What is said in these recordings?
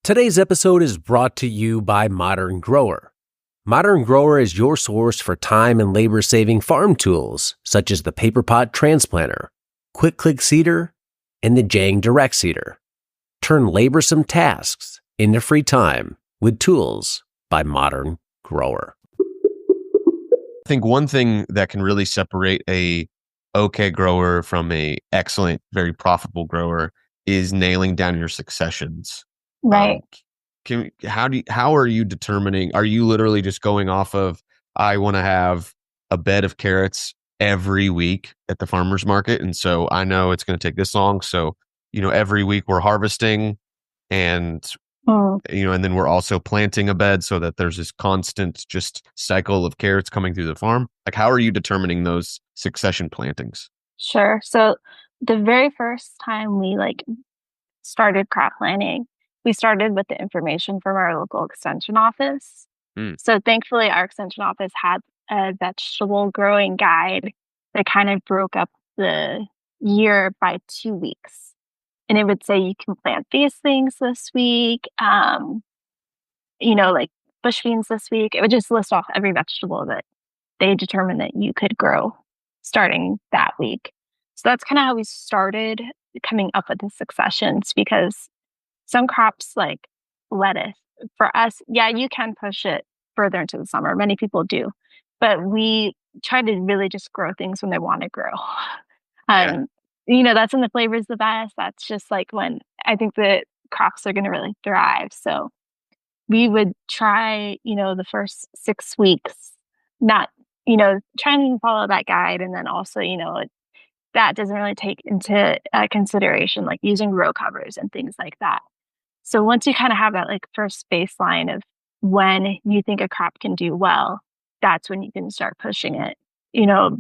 Today's episode is brought to you by Modern Grower. Modern Grower is your source for time and labor-saving farm tools, such as the Paper Pot Transplanter, Quick Click Seeder, and the Jang Direct Seeder. Turn laborsome tasks into free time with tools by Modern Grower. I think one thing that can really separate a okay grower from a excellent, very profitable grower is nailing down your successions. Right. How are you determining? Are you literally just going off of, I want to have a bed of carrots every week at the farmer's market, and so I know it's going to take this long. So, every week we're harvesting, and and then we're also planting a bed so that there's this constant just cycle of carrots coming through the farm. Like, how are you determining those succession plantings? Sure. So the very first time we started crop planting, we started with the information from our local extension office. So thankfully our extension office had a vegetable growing guide that kind of broke up the year by 2 weeks. And it would say you can plant these things this week, like bush beans this week. It would just list off every vegetable that they determined that you could grow starting that week. So that's kind of how we started coming up with the successions, because some crops like lettuce, for us, yeah, you can push it further into the summer. Many people do. But we try to really just grow things when they want to grow. That's when the flavor's the best. That's just like when I think the crops are going to really thrive. So we would try, the first 6 weeks, not, try and follow that guide. And then also, that doesn't really take into consideration like using row covers and things like that. So once you kind of have that like first baseline of when you think a crop can do well, that's when you can start pushing it,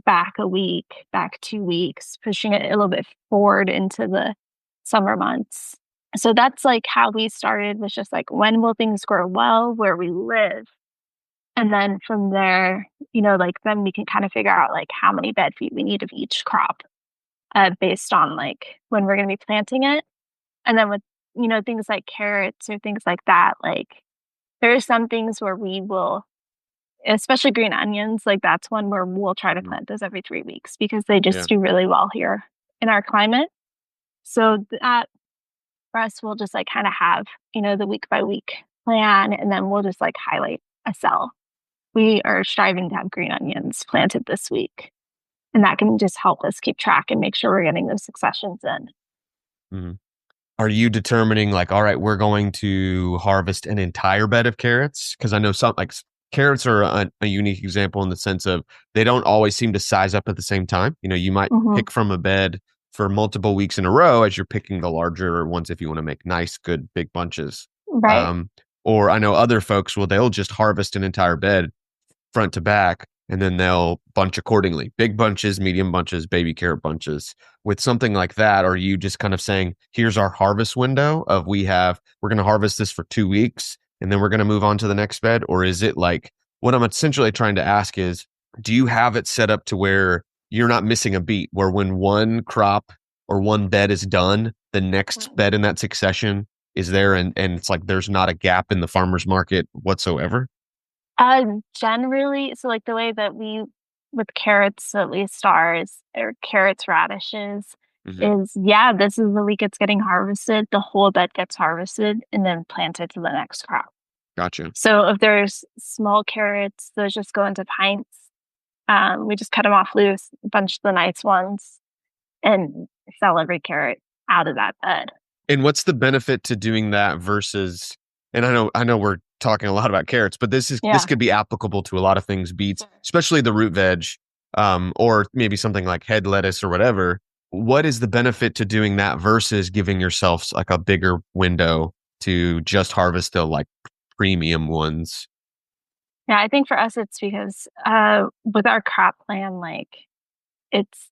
back a week, back 2 weeks, pushing it a little bit forward into the summer months. So that's like how we started, was just like, when will things grow well where we live? And then from there, then we can kind of figure out like how many bed feet we need of each crop based on like when we're going to be planting it. And then with, things like carrots or things like that, like there are some things where we will, especially green onions, like that's one where we'll try to plant those every 3 weeks because they just do really well here in our climate. So that for us, we'll just like kind of have, the week by week plan, and then we'll just like highlight a cell. We are striving to have green onions planted this week, and that can just help us keep track and make sure we're getting those successions in. Mm-hmm. Are you determining like, all right, we're going to harvest an entire bed of carrots? Because I know some like carrots are a unique example in the sense of they don't always seem to size up at the same time. You might pick from a bed for multiple weeks in a row as you're picking the larger ones if you want to make nice, good, big bunches. Right. Or I know other folks, they'll just harvest an entire bed front to back, and then they'll bunch accordingly. Big bunches, medium bunches, baby carrot bunches. With something like that, are you just kind of saying, here's our harvest window of we're going to harvest this for 2 weeks and then we're going to move on to the next bed? Or is it like, what I'm essentially trying to ask is, do you have it set up to where you're not missing a beat, where when one crop or one bed is done, the next bed in that succession is there, and it's like there's not a gap in the farmer's market whatsoever? Generally, so like the way that we, with carrots, at least ours, or carrots, radishes, is this is the week it's getting harvested. The whole bed gets harvested and then planted to the next crop. Gotcha. So if there's small carrots, those just go into pints. We just cut them off loose, bunch the nice ones, and sell every carrot out of that bed. And what's the benefit to doing that versus? And I know we're talking a lot about carrots, but this could be applicable to a lot of things, beets, especially the root veg, or maybe something like head lettuce or whatever. What is the benefit to doing that versus giving yourself like a bigger window to just harvest the like premium ones? Yeah, I think for us it's because with our crop plan, like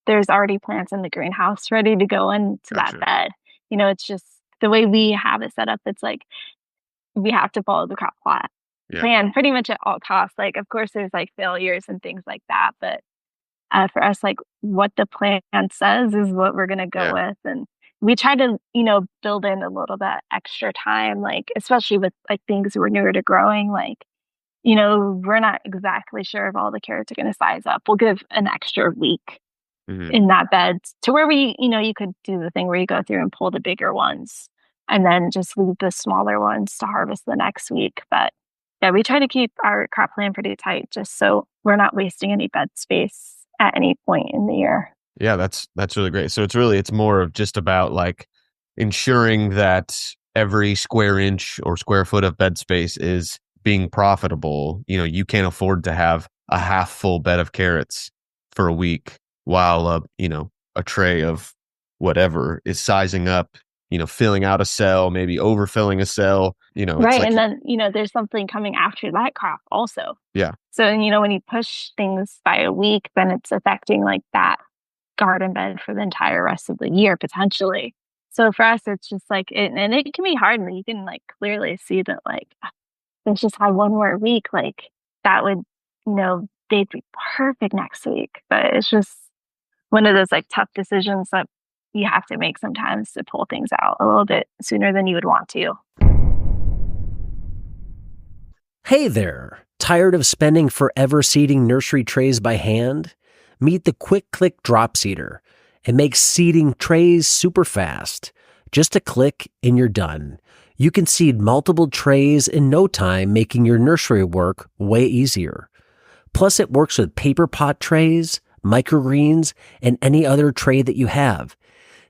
there's already plants in the greenhouse ready to go into that bed. It's just the way we have it set up. It's like we have to follow the crop plan pretty much at all costs. Like, of course, there's like failures and things like that, but for us, like what the plan says is what we're going to go with. And we try to, build in a little bit extra time, like, especially with like things we're newer to growing, like, we're not exactly sure if all the carrots are going to size up. We'll give an extra week Mhm. in that bed to where you could do the thing where you go through and pull the bigger ones and then just leave the smaller ones to harvest the next week. But yeah, we try to keep our crop plan pretty tight just so we're not wasting any bed space at any point in the year. Yeah, that's really great. So it's more of just about like ensuring that every square inch or square foot of bed space is being profitable. You can't afford to have a half full bed of carrots for a week while a tray of whatever is sizing up, filling out a cell, maybe overfilling a cell. It's Right. like And then, there's something coming after that crop also. yeah. So, when you push things by a week, then it's affecting like that garden bed for the entire rest of the year potentially. So for us, it's just like, and it can be hard. And you can like clearly see that like, let's just have one more week. Like that would, they'd be perfect next week. But it's just one of those like tough decisions that you have to make sometimes to pull things out a little bit sooner than you would want to. Hey there! Tired of spending forever seeding nursery trays by hand? Meet the Quick Click Drop Seeder. It makes seeding trays super fast. Just a click and you're done. You can seed multiple trays in no time, making your nursery work way easier. Plus, it works with paper pot trays, microgreens, and any other tray that you have.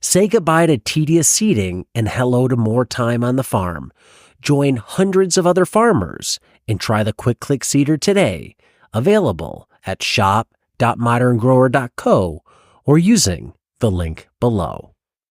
Say goodbye to tedious seeding and hello to more time on the farm. Join hundreds of other farmers and try the Quick Click Seeder today. Available at shop.moderngrower.co or using the link below.